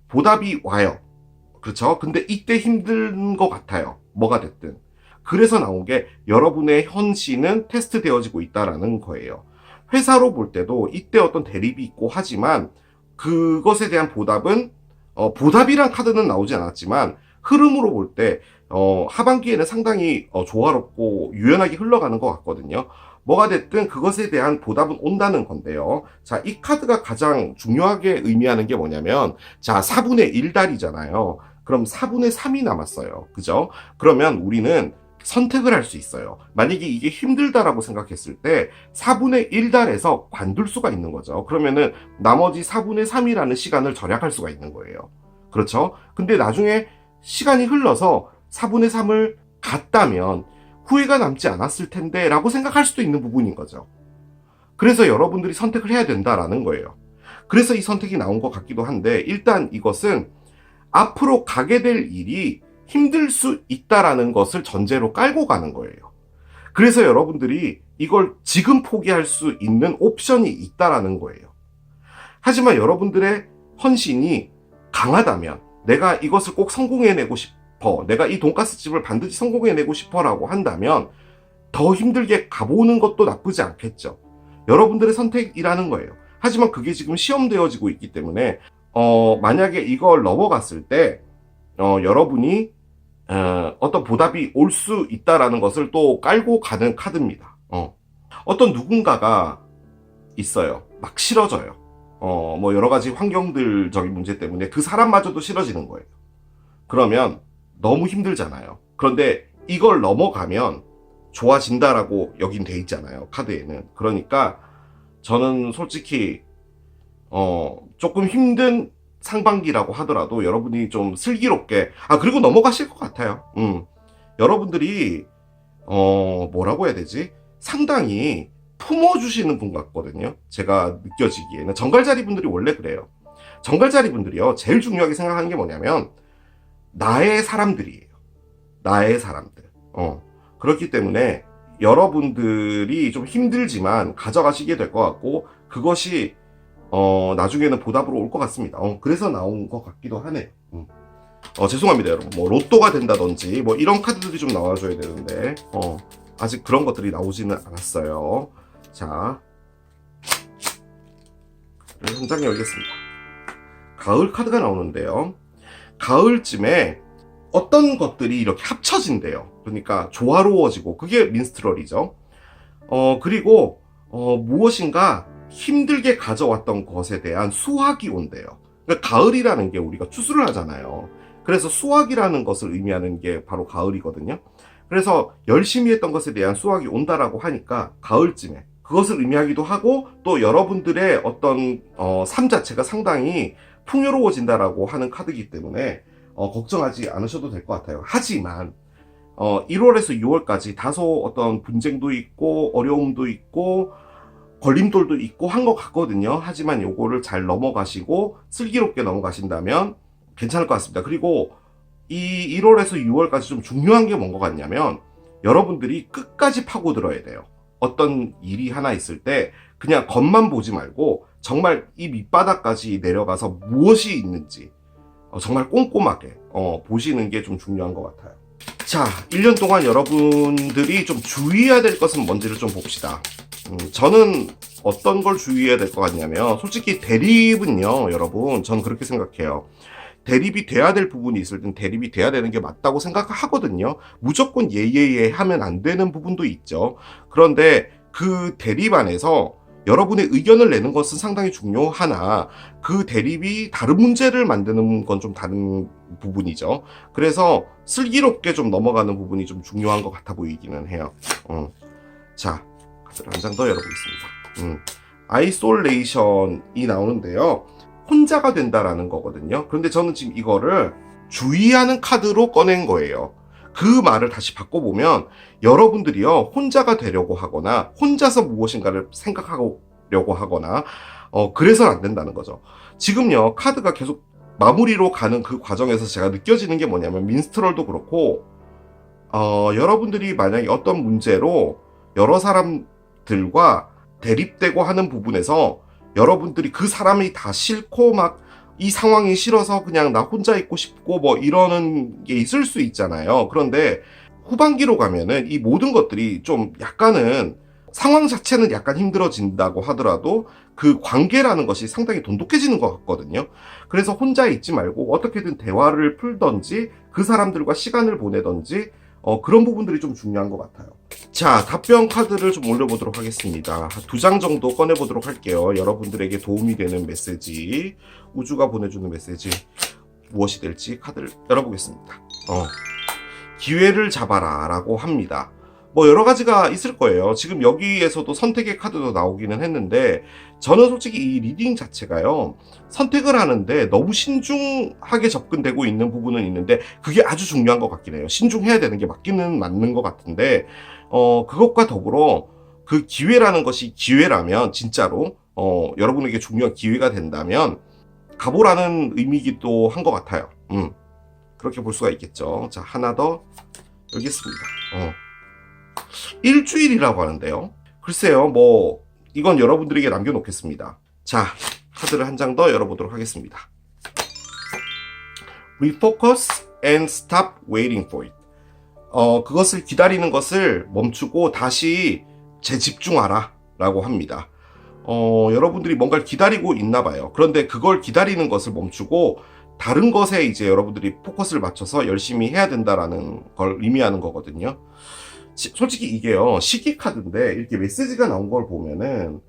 보답이 와요. 그렇죠? 근데 이때 힘든 것 같아요. 뭐가 됐든. 그래서 나온 게 여러분의 헌신은 테스트 되어지고 있다라는 거예요. 회사로 볼 때도 이때 어떤 대립이 있고 하지만 그것에 대한 보답은 보답이란 카드는 나오지 않았지만 흐름으로 볼 때 하반기에는 상당히 조화롭고 유연하게 흘러가는 것 같거든요. 뭐가 됐든 그것에 대한 보답은 온다는 건데요. 자, 이 카드가 가장 중요하게 의미하는 게 뭐냐면, 자, 4분의 1달이잖아요. 그럼 4분의 3이 남았어요. 그죠? 그러면 우리는 선택을 할 수 있어요. 만약에 이게 힘들다라고 생각했을 때 4분의 1달에서 관둘 수가 있는 거죠. 그러면은 나머지 4분의 3이라는 시간을 절약할 수가 있는 거예요. 그렇죠? 근데 나중에 시간이 흘러서 4분의 3을 갔다면 후회가 남지 않았을 텐데 라고 생각할 수도 있는 부분인 거죠. 그래서 여러분들이 선택을 해야 된다라는 거예요. 그래서 이 선택이 나온 것 같기도 한데, 일단 이것은 앞으로 가게 될 일이 힘들 수 있다라는 것을 전제로 깔고 가는 거예요. 그래서 여러분들이 이걸 지금 포기할 수 있는 옵션이 있다라는 거예요. 하지만 여러분들의 헌신이 강하다면, 내가 이것을 꼭 성공해내고 싶어, 내가 이 돈가스 집을 반드시 성공해내고 싶어 라고 한다면 더 힘들게 가보는 것도 나쁘지 않겠죠. 여러분들의 선택이라는 거예요. 하지만 그게 지금 시험되어지고 있기 때문에 만약에 이걸 넘어갔을 때 여러분이 어떤 보답이 올 수 있다라는 것을 또 깔고 가는 카드입니다. 어떤 누군가가 있어요. 막 싫어져요. 뭐 여러 가지 환경들적인 문제 때문에 그 사람마저도 싫어지는 거예요. 그러면 너무 힘들잖아요. 그런데 이걸 넘어가면 좋아진다라고 여긴 돼 있잖아요, 카드에는. 그러니까 저는 솔직히 조금 힘든 상반기라고 하더라도 여러분이 좀 슬기롭게, 그리고 넘어가실 것 같아요. 여러분들이 뭐라고 해야 되지? 상당히 품어주시는 분 같거든요. 제가 느껴지기에는. 정갈자리 분들이 원래 그래요. 정갈자리 분들이요, 제일 중요하게 생각하는 게 뭐냐면 나의 사람들이에요. 나의 사람들. 그렇기 때문에 여러분들이 좀 힘들지만 가져가시게 될 것 같고, 그것이 나중에는 보답으로 올 것 같습니다. 그래서 나온 것 같기도 하네요. 죄송합니다, 여러분. 뭐 로또가 된다든지 뭐 이런 카드들이 좀 나와줘야 되는데 아직 그런 것들이 나오지는 않았어요. 자, 한 장 열겠습니다. 가을 카드가 나오는데요. 가을쯤에 어떤 것들이 이렇게 합쳐진대요. 그러니까 조화로워지고, 그게 민스트럴이죠. 그리고 무엇인가 힘들게 가져왔던 것에 대한 수확이 온대요. 그러니까 가을이라는 게 우리가 추수를 하잖아요. 그래서 수확이라는 것을 의미하는 게 바로 가을이거든요. 그래서 열심히 했던 것에 대한 수확이 온다라고 하니까 가을쯤에 그것을 의미하기도 하고, 또 여러분들의 어떤 삶 자체가 상당히 풍요로워진다라고 하는 카드이기 때문에 걱정하지 않으셔도 될 것 같아요. 하지만 1월에서 6월까지 다소 어떤 분쟁도 있고 어려움도 있고 걸림돌도 있고 한 것 같거든요. 하지만 요거를 잘 넘어가시고 슬기롭게 넘어가신다면 괜찮을 것 같습니다. 그리고 이 1월에서 6월까지 좀 중요한 게 뭔 것 같냐면, 여러분들이 끝까지 파고들어야 돼요. 어떤 일이 하나 있을 때 그냥 겉만 보지 말고 정말 이 밑바닥까지 내려가서 무엇이 있는지 정말 꼼꼼하게 보시는 게 좀 중요한 것 같아요. 자, 1년 동안 여러분들이 좀 주의해야 될 것은 뭔지를 좀 봅시다. 저는 어떤 걸 주의해야 될 것 같냐면, 솔직히 대립은요, 여러분, 저는 그렇게 생각해요. 대립이 돼야 될 부분이 있을 땐 대립이 돼야 되는 게 맞다고 생각하거든요. 무조건 예예예 하면 안 되는 부분도 있죠. 그런데 그 대립 안에서 여러분의 의견을 내는 것은 상당히 중요하나, 그 대립이 다른 문제를 만드는 건 좀 다른 부분이죠. 그래서 슬기롭게 좀 넘어가는 부분이 좀 중요한 것 같아 보이기는 해요. 자, 카드를 한 장 더 열어보겠습니다. 아이솔레이션이 나오는데요. 혼자가 된다라는 거거든요. 그런데 저는 지금 이거를 주의하는 카드로 꺼낸 거예요. 그 말을 다시 바꿔보면, 여러분들이요, 혼자가 되려고 하거나 혼자서 무엇인가를 생각하려고 하거나 그래서는 안 된다는 거죠. 지금요, 카드가 계속 마무리로 가는 그 과정에서 제가 느껴지는 게 뭐냐면, 민스트럴도 그렇고 여러분들이 만약에 어떤 문제로 여러 사람들과 대립되고 하는 부분에서 여러분들이 그 사람이 다 싫고 막 이 상황이 싫어서 그냥 나 혼자 있고 싶고 뭐 이러는 게 있을 수 있잖아요. 그런데 후반기로 가면은 이 모든 것들이 좀 약간은, 상황 자체는 약간 힘들어진다고 하더라도 그 관계라는 것이 상당히 돈독해지는 것 같거든요. 그래서 혼자 있지 말고 어떻게든 대화를 풀던지 그 사람들과 시간을 보내던지 그런 부분들이 좀 중요한 것 같아요. 자, 답변 카드를 좀 올려보도록 하겠습니다. 2장 정도 꺼내보도록 할게요. 여러분들에게 도움이 되는 메시지, 우주가 보내주는 메시지 무엇이 될지 카드를 열어보겠습니다. 기회를 잡아라 라고 합니다. 뭐 여러 가지가 있을 거예요. 지금 여기에서도 선택의 카드도 나오기는 했는데, 저는 솔직히 이 리딩 자체가요, 선택을 하는데 너무 신중하게 접근되고 있는 부분은 있는데, 그게 아주 중요한 것 같긴 해요. 신중해야 되는 게 맞기는 맞는 것 같은데, 그것과 더불어 그 기회라는 것이 기회라면 진짜로 여러분에게 중요한 기회가 된다면 가보라는 의미이기도 한 것 같아요. 그렇게 볼 수가 있겠죠. 자, 하나 더 열겠습니다. 일주일이라고 하는데요. 글쎄요, 뭐 이건 여러분들에게 남겨놓겠습니다. 자, 카드를 한 장 더 열어보도록 하겠습니다. Refocus and stop waiting for it. 그것을 기다리는 것을 멈추고 다시 재집중하라 라고 합니다. 여러분들이 뭔가를 기다리고 있나 봐요. 그런데 그걸 기다리는 것을 멈추고 다른 것에 이제 여러분들이 포커스를 맞춰서 열심히 해야 된다라는 걸 의미하는 거거든요. 솔직히 이게요, 시기 카드인데 이렇게 메시지가 나온 걸 보면은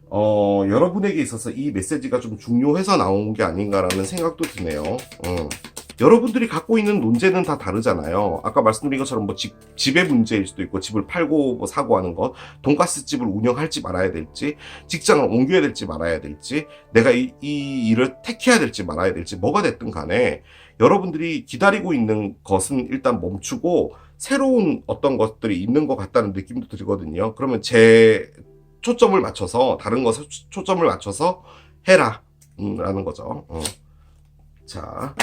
여러분에게 있어서 이 메시지가 좀 중요해서 나온 게 아닌가라는 생각도 드네요. 여러분들이 갖고 있는 논제는 다 다르잖아요. 아까 말씀드린 것처럼 뭐 집의 문제일 수도 있고, 집을 팔고 뭐 사고 하는 것, 돈가스 집을 운영할지 말아야 될지, 직장을 옮겨야 될지 말아야 될지, 내가 이 일을 택해야 될지 말아야 될지, 뭐가 됐든 간에 여러분들이 기다리고 있는 것은 일단 멈추고 새로운 어떤 것들이 있는 것 같다는 느낌도 들거든요. 그러면 제 초점을 맞춰서, 다른 것에 초점을 맞춰서 해라 라는 거죠. 자,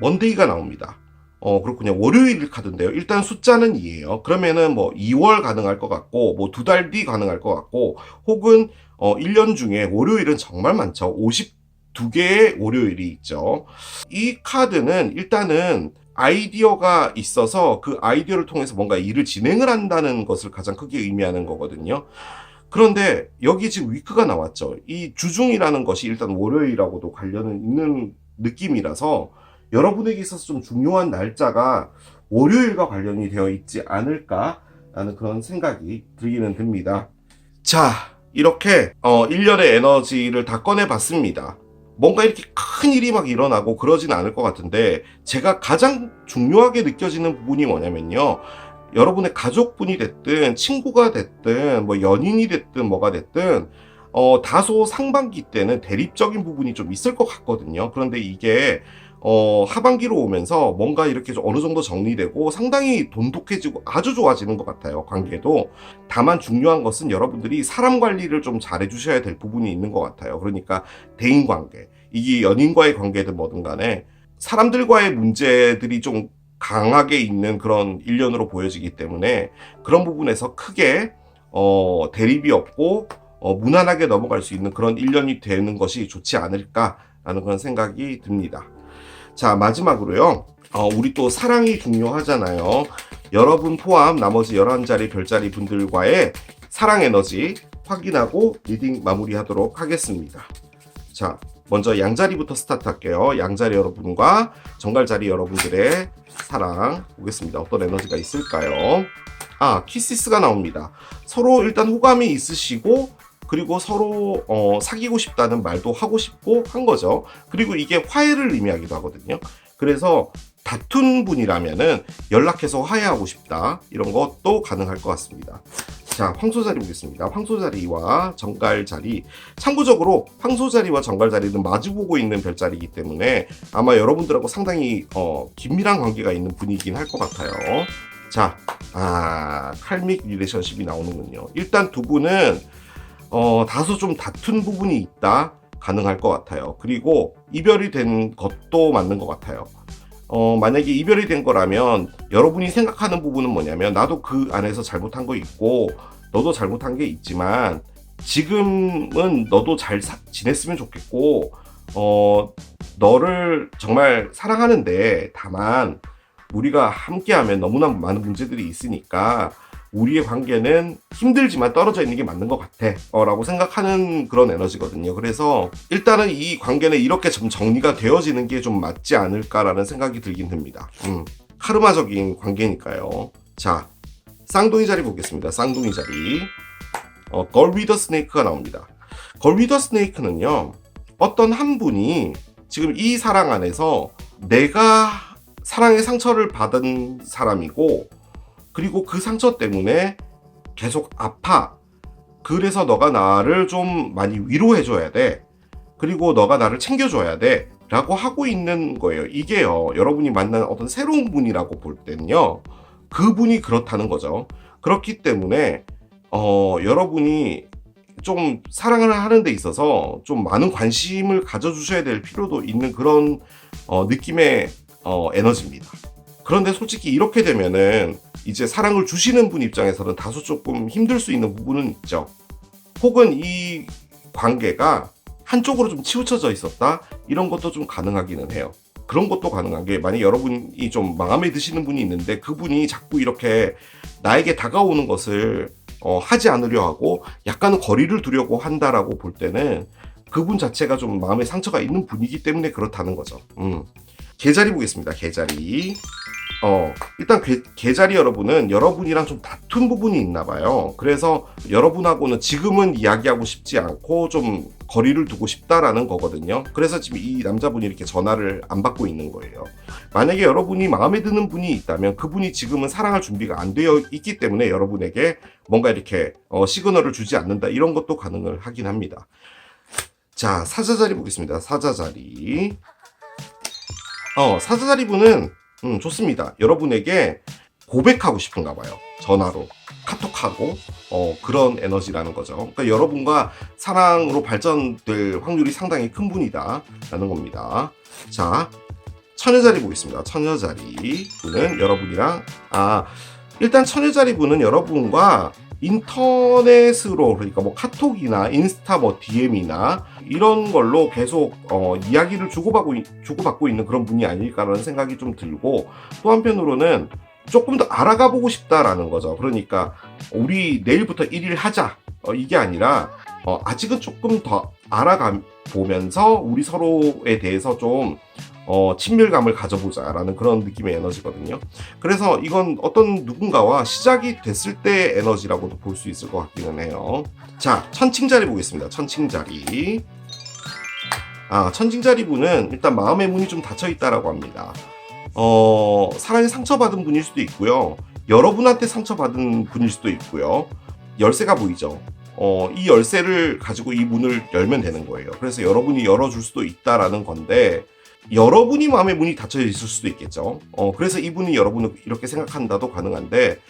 먼데이가 나옵니다. 그렇군요. 월요일 카드인데요. 일단 숫자는 2예요. 그러면은 뭐 2월 가능할 것 같고, 뭐 2달 뒤 가능할 것 같고, 혹은 1년 중에 월요일은 정말 많죠. 52개의 월요일이 있죠. 이 카드는 일단은 아이디어가 있어서 그 아이디어를 통해서 뭔가 일을 진행을 한다는 것을 가장 크게 의미하는 거거든요. 그런데 여기 지금 위크가 나왔죠. 이 주중이라는 것이 일단 월요일하고도 관련은 있는 느낌이라서 여러분에게 있어서 좀 중요한 날짜가 월요일과 관련이 되어 있지 않을까라는 그런 생각이 들기는 듭니다. 자, 이렇게 1년의 에너지를 다 꺼내봤습니다. 뭔가 이렇게 큰 일이 막 일어나고 그러진 않을 것 같은데, 제가 가장 중요하게 느껴지는 부분이 뭐냐면요, 여러분의 가족분이 됐든 친구가 됐든 뭐 연인이 됐든 뭐가 됐든 다소 상반기 때는 대립적인 부분이 좀 있을 것 같거든요. 그런데 이게 하반기로 오면서 뭔가 이렇게 좀 어느 정도 정리되고 상당히 돈독해지고 아주 좋아지는 것 같아요, 관계도. 다만 중요한 것은 여러분들이 사람 관리를 좀 잘 해주셔야 될 부분이 있는 것 같아요. 그러니까 대인관계, 이게 연인과의 관계든 뭐든 간에 사람들과의 문제들이 좀 강하게 있는 그런 1년으로 보여지기 때문에 그런 부분에서 크게 대립이 없고 무난하게 넘어갈 수 있는 그런 1년이 되는 것이 좋지 않을까라는 그런 생각이 듭니다. 자, 마지막으로요, 우리 또 사랑이 중요하잖아요. 여러분 포함 나머지 11자리 별자리 분들과의 사랑 에너지 확인하고 리딩 마무리하도록 하겠습니다. 자, 먼저 양자리부터 스타트 할게요. 양자리 여러분과 정갈자리 여러분들의 사랑 보겠습니다. 어떤 에너지가 있을까요? 키시스가 나옵니다. 서로 일단 호감이 있으시고, 그리고 서로 사귀고 싶다는 말도 하고 싶고 한 거죠. 그리고 이게 화해를 의미하기도 하거든요. 그래서 다툰 분이라면은 연락해서 화해하고 싶다, 이런 것도 가능할 것 같습니다. 자, 황소자리 보겠습니다. 황소자리와 정갈자리. 참고적으로 황소자리와 정갈자리는 마주보고 있는 별자리이기 때문에 아마 여러분들하고 상당히 긴밀한 관계가 있는 분이긴 할 것 같아요. 자, 칼믹 리레이션십이 나오는군요. 일단 두 분은 다소 좀 다툰 부분이 있다, 가능할 것 같아요. 그리고 이별이 된 것도 맞는 것 같아요. 만약에 이별이 된 거라면 여러분이 생각하는 부분은 뭐냐면, 나도 그 안에서 잘못한 거 있고 너도 잘못한 게 있지만 지금은 너도 잘 지냈으면 좋겠고 너를 정말 사랑하는데, 다만 우리가 함께하면 너무나 많은 문제들이 있으니까 우리의 관계는 힘들지만 떨어져 있는 게 맞는 것 같아 라고 생각하는 그런 에너지거든요. 그래서 일단은 이 관계는 이렇게 좀 정리가 되어지는 게 좀 맞지 않을까라는 생각이 들긴 듭니다. 카르마적인 관계니까요. 자, 쌍둥이 자리 보겠습니다. 쌍둥이 자리. 걸 위더 스네이크가 나옵니다. 걸 위더 스네이크는요, 어떤 한 분이 지금 이 사랑 안에서 내가 사랑의 상처를 받은 사람이고, 그리고 그 상처 때문에 계속 아파. 그래서 너가 나를 좀 많이 위로해줘야 돼. 그리고 너가 나를 챙겨줘야 돼. 라고 하고 있는 거예요. 이게요, 여러분이 만난 어떤 새로운 분이라고 볼 때는요, 그분이 그렇다는 거죠. 그렇기 때문에 여러분이 좀 사랑을 하는 데 있어서 좀 많은 관심을 가져주셔야 될 필요도 있는 그런 느낌의 에너지입니다. 그런데 솔직히 이렇게 되면은 이제 사랑을 주시는 분 입장에서는 다소 조금 힘들 수 있는 부분은 있죠. 혹은 이 관계가 한쪽으로 좀 치우쳐져 있었다, 이런 것도 좀 가능하기는 해요. 그런 것도 가능한 게, 만약 여러분이 좀 마음에 드시는 분이 있는데 그분이 자꾸 이렇게 나에게 다가오는 것을 하지 않으려 하고 약간은 거리를 두려고 한다라고 볼 때는 그분 자체가 좀 마음에 상처가 있는 분이기 때문에 그렇다는 거죠. 계자리 보겠습니다. 계자리. 일단 계자리 여러분은 여러분이랑 좀 다툰 부분이 있나 봐요. 그래서 여러분하고는 지금은 이야기하고 싶지 않고 좀 거리를 두고 싶다라는 거거든요. 그래서 지금 이 남자분이 이렇게 전화를 안 받고 있는 거예요. 만약에 여러분이 마음에 드는 분이 있다면 그분이 지금은 사랑할 준비가 안 되어 있기 때문에 여러분에게 뭔가 이렇게 시그널을 주지 않는다, 이런 것도 가능을 하긴 합니다. 자, 사자자리 보겠습니다. 사자자리. 사자자리 분은 좋습니다. 여러분에게 고백하고 싶은가 봐요. 전화로, 카톡하고, 그런 에너지라는 거죠. 그러니까 여러분과 사랑으로 발전될 확률이 상당히 큰 분이다 라는 겁니다. 자, 처녀자리 보겠습니다. 처녀자리 분은 여러분이랑, 일단 처녀자리 분은 여러분과 인터넷으로, 그러니까 뭐 카톡이나 인스타 뭐 DM이나 이런 걸로 계속 이야기를 주고받고 있는 그런 분이 아닐까라는 생각이 좀 들고, 또 한편으로는 조금 더 알아가 보고 싶다라는 거죠. 그러니까 우리 내일부터 1일 하자, 이게 아니라 아직은 조금 더 알아가 보면서 우리 서로에 대해서 좀 친밀감을 가져보자라는 그런 느낌의 에너지거든요. 그래서 이건 어떤 누군가와 시작이 됐을 때 에너지라고도 볼 수 있을 것 같기는 해요. 자, 천칭자리 보겠습니다. 천칭자리. 천칭자리 분은 일단 마음의 문이 좀 닫혀 있다라고 합니다. 사랑에 상처받은 분일 수도 있고요. 여러분한테 상처받은 분일 수도 있고요. 열쇠가 보이죠? 이 열쇠를 가지고 이 문을 열면 되는 거예요. 그래서 여러분이 열어줄 수도 있다라는 건데, 여러분이 마음의 문이 닫혀 있을 수도 있겠죠. 그래서 이분이 여러분을 이렇게 생각한다도 가능한데,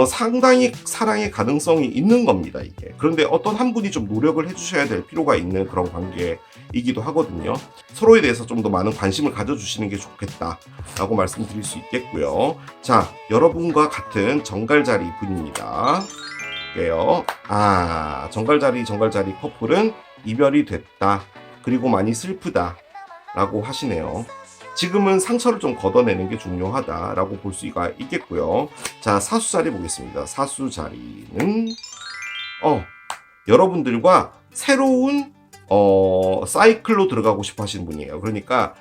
상당히 사랑의 가능성이 있는 겁니다, 이게. 그런데 어떤 한 분이 좀 노력을 해주셔야 될 필요가 있는 그런 관계이기도 하거든요. 서로에 대해서 좀 더 많은 관심을 가져주시는 게 좋겠다라고 말씀드릴 수 있겠고요. 자, 여러분과 같은 정갈자리 분입니다. 그래요. 정갈자리 커플은 이별이 됐다, 그리고 많이 슬프다 라고 하시네요. 지금은 상처를 좀 걷어내는 게 중요하다라고 볼 수가 있겠고요. 자, 사수자리 보겠습니다. 사수자리는 여러분들과 새로운 사이클로 들어가고 싶어 하시는 분이에요. 그러니까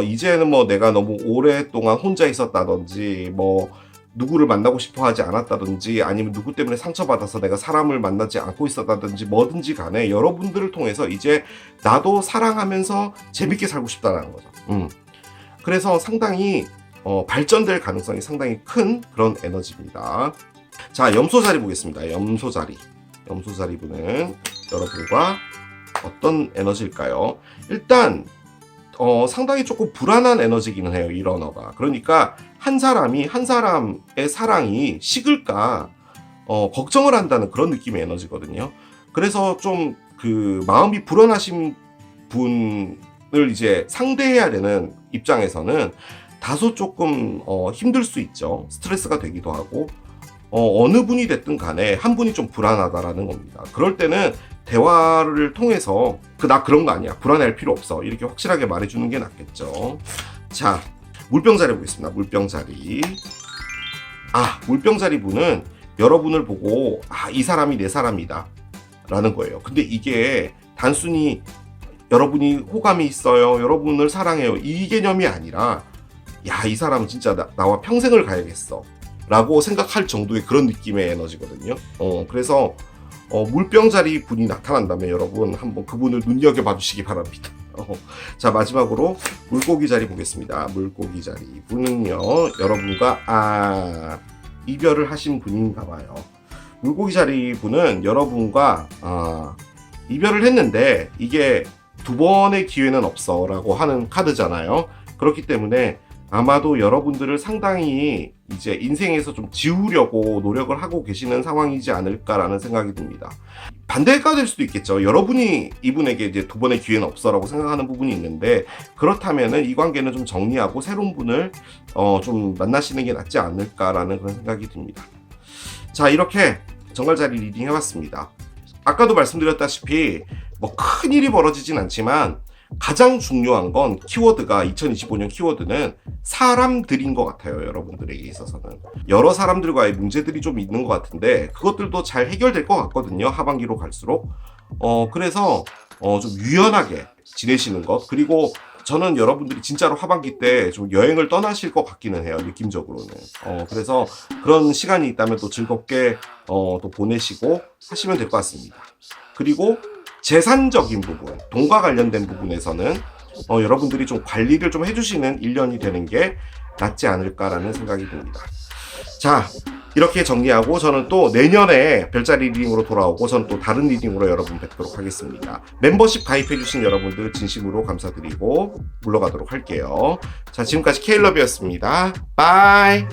이제는 뭐 내가 너무 오랫동안 혼자 있었다든지, 뭐 누구를 만나고 싶어 하지 않았다든지, 아니면 누구 때문에 상처받아서 내가 사람을 만나지 않고 있었다든지, 뭐든지 간에 여러분들을 통해서 이제 나도 사랑하면서 재밌게 살고 싶다는 거죠. 그래서 상당히 발전될 가능성이 상당히 큰 그런 에너지입니다. 자, 염소자리 보겠습니다. 염소자리 분은 여러분과 어떤 에너지일까요? 일단 상당히 조금 불안한 에너지기는 해요, 이 러너가. 그러니까 한 사람이 한 사람의 사랑이 식을까 걱정을 한다는 그런 느낌의 에너지거든요. 그래서 좀 그 마음이 불안하신 분을 이제 상대해야 되는 입장에서는 다소 조금 힘들 수 있죠. 스트레스가 되기도 하고, 어느 분이 됐든 간에 한 분이 좀 불안하다라는 겁니다. 그럴 때는 대화를 통해서 나 그런 거 아니야, 불안해할 필요 없어, 이렇게 확실하게 말해주는 게 낫겠죠. 자, 물병자리 보겠습니다. 물병자리. 물병자리 분은 여러분을 보고 이 사람이 내 사람이다 라는 거예요. 근데 이게 단순히 여러분이 호감이 있어요, 여러분을 사랑해요, 이 개념이 아니라 이 사람은 진짜 나와 평생을 가야겠어 라고 생각할 정도의 그런 느낌의 에너지거든요. 그래서 물병자리 분이 나타난다면 여러분 한번 그분을 눈여겨봐 주시기 바랍니다. 자, 마지막으로 물고기 자리 보겠습니다. 물고기 자리 분은요, 여러분과 이별을 하신 분인가 봐요. 물고기 자리 분은 여러분과 이별을 했는데 이게 두 번의 기회는 없어 라고 하는 카드잖아요. 그렇기 때문에 아마도 여러분들을 상당히 이제 인생에서 좀 지우려고 노력을 하고 계시는 상황이지 않을까라는 생각이 듭니다. 반대가 될 수도 있겠죠. 여러분이 이분에게 이제 두 번의 기회는 없어라고 생각하는 부분이 있는데, 그렇다면은 이 관계는 좀 정리하고 새로운 분을 좀 만나시는 게 낫지 않을까라는 그런 생각이 듭니다. 자, 이렇게 정갈자리 리딩 해봤습니다. 아까도 말씀드렸다시피 뭐 큰 일이 벌어지진 않지만 가장 중요한 건 키워드가 2025년 키워드는 사람들인 것 같아요. 여러분들에게 있어서는 여러 사람들과의 문제들이 좀 있는 것 같은데 그것들도 잘 해결될 것 같거든요. 하반기로 갈수록 그래서 좀 유연하게 지내시는 것, 그리고 저는 여러분들이 진짜로 하반기 때 좀 여행을 떠나실 것 같기는 해요. 느낌적으로는. 그래서 그런 시간이 있다면 또 즐겁게 또 보내시고 하시면 될 것 같습니다. 그리고 재산적인 부분, 돈과 관련된 부분에서는 여러분들이 좀 관리를 좀 해주시는 1년이 되는 게 낫지 않을까라는 생각이 듭니다. 자, 이렇게 정리하고 저는 또 내년에 별자리 리딩으로 돌아오고 저는 또 다른 리딩으로 여러분 뵙도록 하겠습니다. 멤버십 가입해주신 여러분들 진심으로 감사드리고 물러가도록 할게요. 자, 지금까지 케일럽이었습니다. 바이.